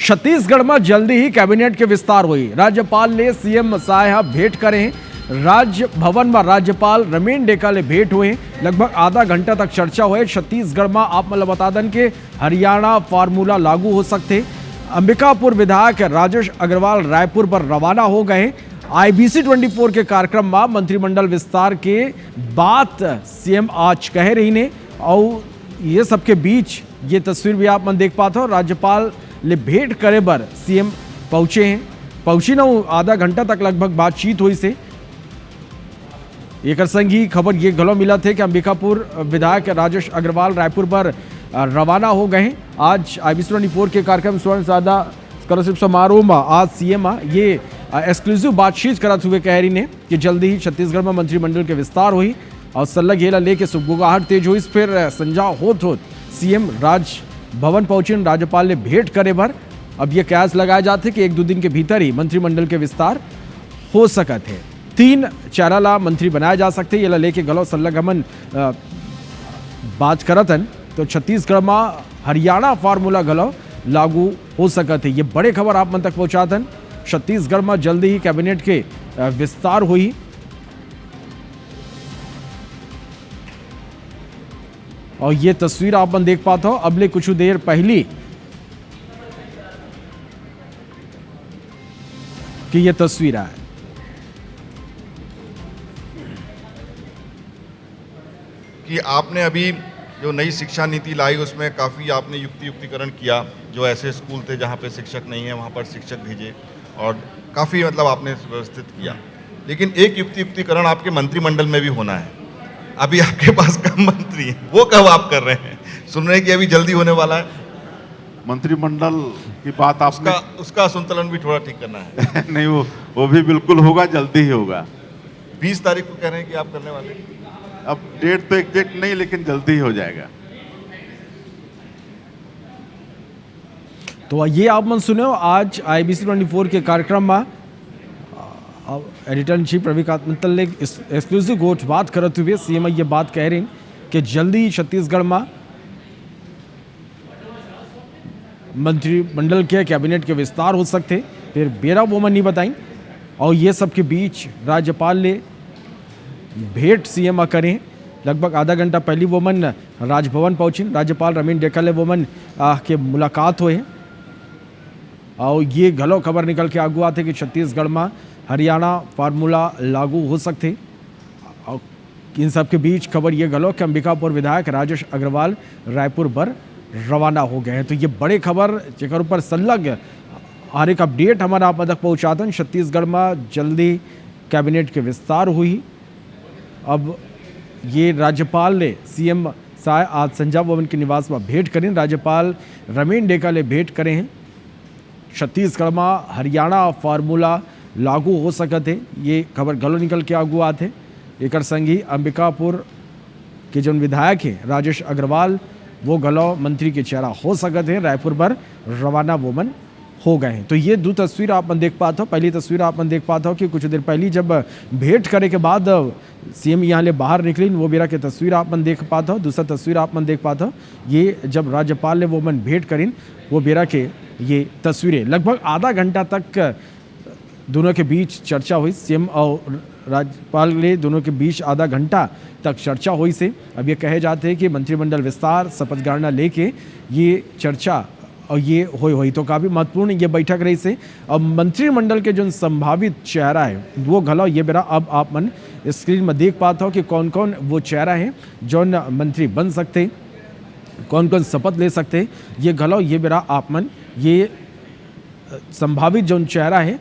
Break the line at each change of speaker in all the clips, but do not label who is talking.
छत्तीसगढ़ में जल्दी ही कैबिनेट के विस्तार हुई। राज्यपाल ने सीएम साय भेंट करे। राजभवन में राज्यपाल रमेन डेका ले भेंट हुए। लगभग आधा घंटा तक चर्चा हुए। छत्तीसगढ़ में आप मतलब बता दें कि हरियाणा फार्मूला लागू हो सकते। अंबिकापुर विधायक राजेश अग्रवाल रायपुर पर रवाना हो गए। IBC 24 के कार्यक्रम में मंत्रिमंडल विस्तार के बात सीएम आज कह रही ने। और ये सबके बीच ये तस्वीर भी आप मन देख पाते हो। राज्यपाल ले भेंट करे बर सीएम पहुंचे हैं। पहुंची ना आधा घंटा तक लगभग बातचीत हुई से। एक संग ही खबर ये घलो मिला थे कि अंबिकापुर विधायक राजेश अग्रवाल रायपुर पर रवाना हो गए। आज IBC 24 के कार्यक्रम स्वर्ण सादा स्कॉलरशिप समारोह में आज सीएम ये एक्सक्लूसिव बातचीत कराते हुए कह रही ने कि जल्दी ही छत्तीसगढ़ में मंत्रिमंडल के विस्तार हुई और सल्ला घेला लेके सुगबुगाहट तेज हुई। फिर संजा होत सीएम राजभवन पहुंचे। राज्यपाल ने भेंट करे भर। अब ये कयास लगाए जाते कि 1-2 दिन के भीतर ही मंत्रिमंडल के विस्तार हो सकते हैं। 3 चेहरा मंत्री बनाए जा सकते। ये लेके गलो सल्लागमन बात करतन तो छत्तीसगढ़ में हरियाणा फार्मूला गलो लागू हो सकते। ये बड़े खबर आप मन तक पहुंचातन। छत्तीसगढ़ में जल्दी ही कैबिनेट के विस्तार हुई। और ये तस्वीर आप मन देख पाते हो। अबले कुछ देर पहली कि ये तस्वीर है।
कि आपने अभी जो नई शिक्षा नीति लाई उसमें काफ़ी आपने युक्तिकरण किया। जो ऐसे स्कूल थे जहाँ पे शिक्षक नहीं है वहाँ पर शिक्षक भेजे और काफ़ी मतलब आपने व्यवस्थित किया। लेकिन एक युक्तिकरण आपके मंत्रिमंडल में भी होना है। अभी आपके पास कम मंत्री हैं, वो कब आप कर रहे हैं? सुन रहे हैं कि अभी जल्दी होने वाला है
मंत्रिमंडल की बात। आपका
उसका संतुलन भी थोड़ा ठीक करना है।
नहीं, वो भी बिल्कुल होगा, जल्दी ही होगा।
20 तारीख को कह रहे हैं कि आप करने वाले हैं।
अब डेट तो एग्जैक्ट नहीं, लेकिन जल्दी ही हो जाएगा।
तो ये आप मन सुने हो आज IBC 24 के कार्यक्रम में editor in chief Ravi Kant Mittal ने एक्सक्लूसिव गोठ बात करते हुए सीएम ये बात कह रहे हैं कि जल्दी छत्तीसगढ़ में मंत्रिमंडल के कैबिनेट के विस्तार हो सकते। फिर बेरा वो मन नहीं बताई। और ये सब के बीच राज्यपाल ने भेंट सीएम करें। लगभग आधा घंटा पहले वो मन राजभवन पहुंचे। राज्यपाल रमेन डेका ले वो मन के मुलाकात हुए। और ये घलो खबर निकल के आगू आते कि छत्तीसगढ़ में हरियाणा फार्मूला लागू हो सकते। और इन सब के बीच खबर ये घलो कि अंबिकापुर विधायक राजेश अग्रवाल रायपुर पर रवाना हो गए हैं। तो ये बड़े खबर जेकर ऊपर सल्लग हर एक अपडेट हमारा आप तक पहुँचाते। छत्तीसगढ़ में जल्दी कैबिनेट के विस्तार हुई। अब ये राज्यपाल ने सीएम साय आज संजा भवन के निवास में भेंट करें। राज्यपाल रमेन डेका ले भेंट करे हैं। छत्तीसगढ़ में हरियाणा फार्मूला लागू हो सकते। ये खबर गलो निकल के आगू आते। एक संग ही अंबिकापुर के जो विधायक हैं राजेश अग्रवाल वो गलो मंत्री के चेहरा हो सकते हैं। रायपुर पर रवाना वो मन हो गए हैं। तो ये 2 तस्वीर आप मन देख पाते हो। पहली तस्वीर आप मन देख पाते हो कि कुछ देर पहले जब भेंट करे के बाद सीएम यहाँ ले बाहर निकली वो बेरा के तस्वीर आप मन देख पाते हो। दूसरा तस्वीर आप मन देख पाते हो ये जब राज्यपाल ने वो मन भेंट करीन वो बेरा के ये तस्वीरें। लगभग आधा घंटा तक दोनों के बीच चर्चा हुई। सीएम और राज्यपाल ने दोनों के बीच आधा घंटा तक चर्चा हुई से। अब ये कहे जाते हैं कि मंत्रिमंडल विस्तार शपथ ग्रहण लेके ये चर्चा और ये हुई तो काफ़ी महत्वपूर्ण ये बैठक रही से। अब मंत्रिमंडल के जो संभावित चेहरा है वो घलो ये बेरा अब आप मन स्क्रीन में देख पाते हो कि कौन कौन वो चेहरा है जो मंत्री बन सकते, कौन कौन शपथ ले सकते। ये घलो ये बेरा आप मन ये संभावित जो चेहरा है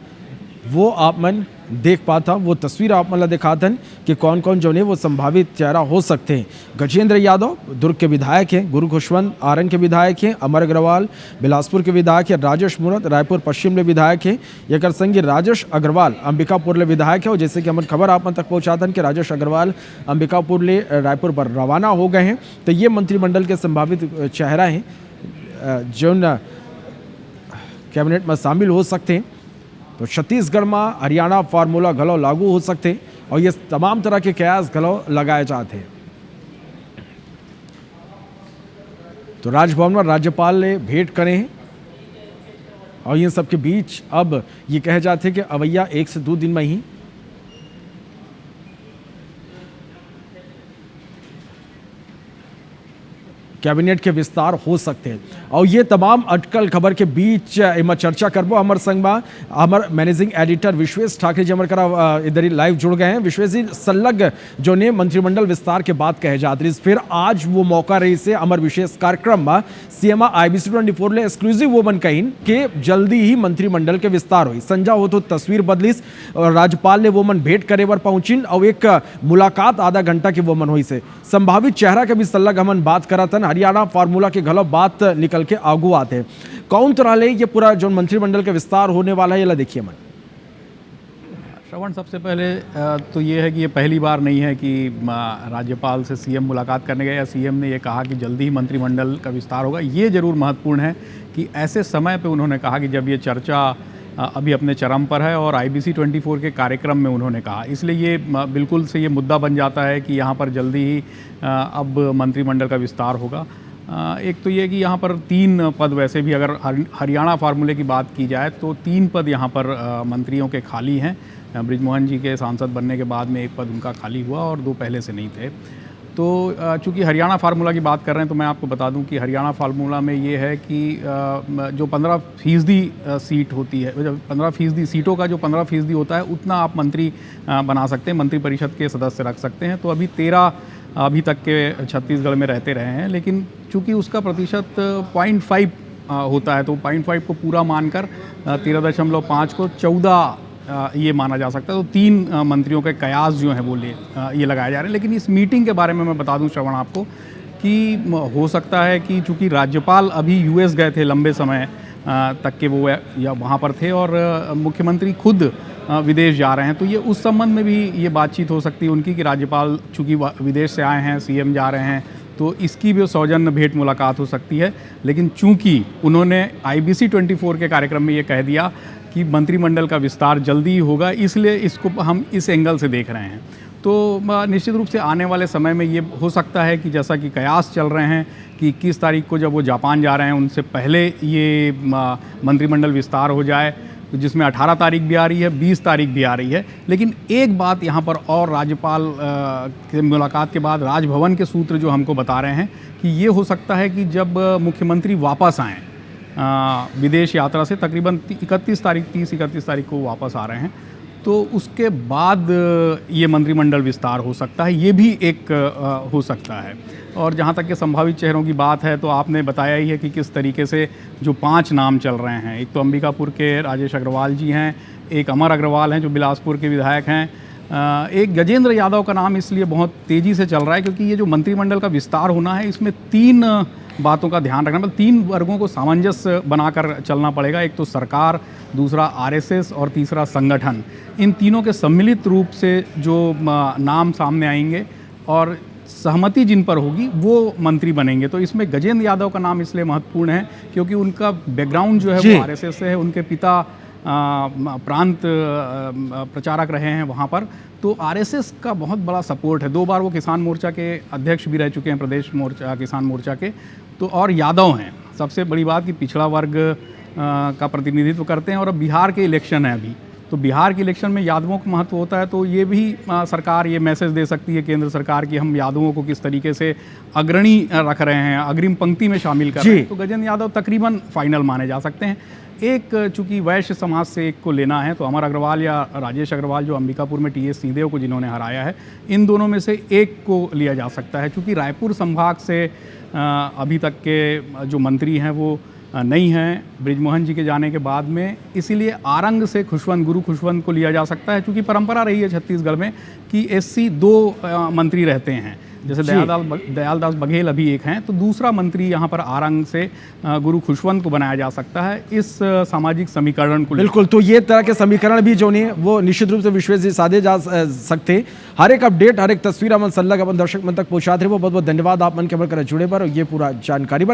वो आप मन देख पाता। वो तस्वीर आप मतलब दिखातन कि कौन कौन जो है वो संभावित चेहरा हो सकते हैं। गजेंद्र यादव दुर्ग के विधायक हैं। गुरु खुशवंत आरंग के विधायक हैं। अमर अग्रवाल बिलासपुर के विधायक हैं। राजेश मूरत रायपुर पश्चिम ले विधायक हैं। एक संग राजेश अग्रवाल अंबिकापुर ले विधायक है। और जैसे कि हमारे खबर आप तक पहुँचातन कि राजेश अग्रवाल अंबिकापुर ले रायपुर पर रवाना हो गए हैं। तो ये मंत्रिमंडल के संभावित चेहरा हैं जो कैबिनेट में शामिल हो सकते हैं। तो छत्तीसगढ़ में हरियाणा फार्मूला घलो लागू हो सकते और ये तमाम तरह के कयास घलो लगाए जाते। तो राजभवन में राज्यपाल ने भेंट करे हैं और इन सब के बीच अब ये कहे जाते कि अवैया 1 से 2 दिन में ही कैबिनेट के विस्तार हो सकते हैं। और ये तमाम अटकल खबर के बीच एमा चर्चा करबो हमर संग में हमर मैनेजिंग एडिटर विश्वेश ठाकरे जी हमर करा इधर ही लाइव जुड़ गए हैं। विश्वेश जी, सलग जो ने मंत्रिमंडल विस्तार के बात कहे जाते रही, फिर आज वो मौका रही से अमर विशेष कार्यक्रम में सीएम IBC 24 ले एक्सक्लूसिव वो बन कहीं कि जल्दी ही मंत्रिमंडल के विस्तार हुई। संजा हो तो तस्वीर बदलिस और राज्यपाल ने वो मन भेंट करे बर पहुंचिन और एक मुलाकात आधा घंटा की वो मन हुई से संभावित चेहरा के भी सलग हमन बात करतन। हरियाणा फार्मूला के गलत बात निकल के आगू आते हैं। कौन तरह ले ये पूरा जो मंत्रिमंडल का विस्तार होने वाला है ये ला देखिए मन।
श्रवण, सबसे पहले तो ये है कि ये पहली बार नहीं है कि राज्यपाल से सीएम मुलाकात करने गए या सीएम ने ये कहा कि जल्दी ही मंत्रिमंडल का विस्तार होगा। ये ज़रूर महत्वपूर्ण है कि ऐसे समय पे उन्होंने कहा कि जब ये चर्चा अभी अपने चरम पर है और IBC 24 के कार्यक्रम में उन्होंने कहा, इसलिए ये बिल्कुल से ये मुद्दा बन जाता है कि यहाँ पर जल्दी ही अब मंत्रिमंडल का विस्तार होगा। एक तो ये कि यहाँ पर 3 पद, वैसे भी अगर हरियाणा फार्मूले की बात की जाए तो 3 पद यहाँ पर मंत्रियों के खाली हैं। बृजमोहन जी के सांसद बनने के बाद में 1 पद उनका खाली हुआ और 2 पहले से नहीं थे। तो चूँकि हरियाणा फार्मूला की बात कर रहे हैं तो मैं आपको बता दूं कि हरियाणा फार्मूला में ये है कि जो 15% सीट होती है, 15% सीटों का जो 15% होता है उतना आप मंत्री बना सकते हैं, मंत्रिपरिषद के सदस्य रख सकते हैं। तो अभी 13 अभी तक के छत्तीसगढ़ में रहते रहे हैं, लेकिन चूँकि उसका प्रतिशत 0.5 होता है तो 0.5 को पूरा मानकर 13.5 को 14 ये माना जा सकता है। तो 3 मंत्रियों के कयास जो हैं वो ये लगाए जा रहे हैं। लेकिन इस मीटिंग के बारे में मैं बता दूं श्रवण आपको कि हो सकता है कि चूँकि राज्यपाल अभी US गए थे लंबे समय तक के वो या वहाँ पर थे और मुख्यमंत्री खुद विदेश जा रहे हैं, तो ये उस संबंध में भी ये बातचीत हो सकती है उनकी कि राज्यपाल चूँकि विदेश से आए हैं, CM जा रहे हैं, तो इसकी भी सौजन्य भेंट मुलाकात हो सकती है। लेकिन चूँकि उन्होंने IBC 24 के कार्यक्रम में ये कह दिया कि मंत्रिमंडल का विस्तार जल्दी ही होगा, इसलिए इसको हम इस एंगल से देख रहे हैं। तो निश्चित रूप से आने वाले समय में ये हो सकता है कि जैसा कि कयास चल रहे हैं कि 21 तारीख को जब वो जापान जा रहे हैं उनसे पहले ये मंत्रिमंडल विस्तार हो जाए, तो जिसमें 18 तारीख भी आ रही है, 20 तारीख भी आ रही है। लेकिन एक बात यहाँ पर और राज्यपाल के मुलाकात के बाद राजभवन के सूत्र जो हमको बता रहे हैं कि ये हो सकता है कि जब मुख्यमंत्री वापस आएँ विदेश यात्रा से, तकरीबन 30-31 तारीख को वापस आ रहे हैं, तो उसके बाद ये मंत्रिमंडल विस्तार हो सकता है। ये भी एक हो सकता है। और जहाँ तक के संभावित चेहरों की बात है तो आपने बताया ही है कि किस तरीके से जो 5 नाम चल रहे हैं। एक तो अंबिकापुर के राजेश अग्रवाल जी हैं, एक अमर अग्रवाल हैं जो बिलासपुर के विधायक हैं, एक गजेंद्र यादव का नाम इसलिए बहुत तेज़ी से चल रहा है क्योंकि ये जो मंत्रिमंडल का विस्तार होना है इसमें 3 बातों का ध्यान रखना, मतलब 3 वर्गों को सामंजस्य बनाकर चलना पड़ेगा। एक तो सरकार, दूसरा RSS और तीसरा संगठन। इन तीनों के सम्मिलित रूप से जो नाम सामने आएंगे और सहमति जिन पर होगी वो मंत्री बनेंगे। तो इसमें गजेंद्र यादव का नाम इसलिए महत्वपूर्ण है क्योंकि उनका बैकग्राउंड जो है वो RSS से है। उनके पिता प्रांत प्रचारक रहे हैं वहाँ पर, तो RSS का बहुत बड़ा सपोर्ट है। 2 बार वो किसान मोर्चा के अध्यक्ष भी रह चुके हैं, प्रदेश मोर्चा किसान मोर्चा के। तो और यादव हैं, सबसे बड़ी बात कि पिछड़ा वर्ग का प्रतिनिधित्व करते हैं। और अब बिहार के इलेक्शन है अभी, तो बिहार के इलेक्शन में यादवों का महत्व होता है। तो ये भी सरकार ये मैसेज दे सकती है केंद्र सरकार की हम यादवों को किस तरीके से अग्रणी रख रहे हैं, अग्रिम पंक्ति में शामिल कर रहे हैं। तो गजेंद्र यादव तकरीबन फाइनल माने जा सकते हैं। एक चूँकि वैश्य समाज से एक को लेना है तो अमर अग्रवाल या राजेश अग्रवाल जो अंबिकापुर में TS सिंहदेव को जिन्होंने हराया है, इन दोनों में से एक को लिया जा सकता है। चूँकि रायपुर संभाग से अभी तक के जो मंत्री हैं वो नहीं हैं बृजमोहन जी के जाने के बाद में, इसीलिए आरंग से गुरु खुशवंत को लिया जा सकता है। चूँकि परंपरा रही है छत्तीसगढ़ में कि SC 2 मंत्री रहते हैं, जैसे दयालदास बघेल अभी एक हैं, तो दूसरा मंत्री यहाँ पर आरंग से गुरु खुशवंत को बनाया जा सकता है इस सामाजिक समीकरण को।
बिल्कुल, तो ये तरह के समीकरण भी जो नहीं वो निश्चित रूप से विश्वेश जी साधे जा सकते। हर एक अपडेट, हर एक तस्वीर अमन सल्लग अपन दर्शक मन तक पहुँचाते रहे। वो बहुत बहुत धन्यवाद आप मन के जुड़े पर ये पूरा जानकारी पर।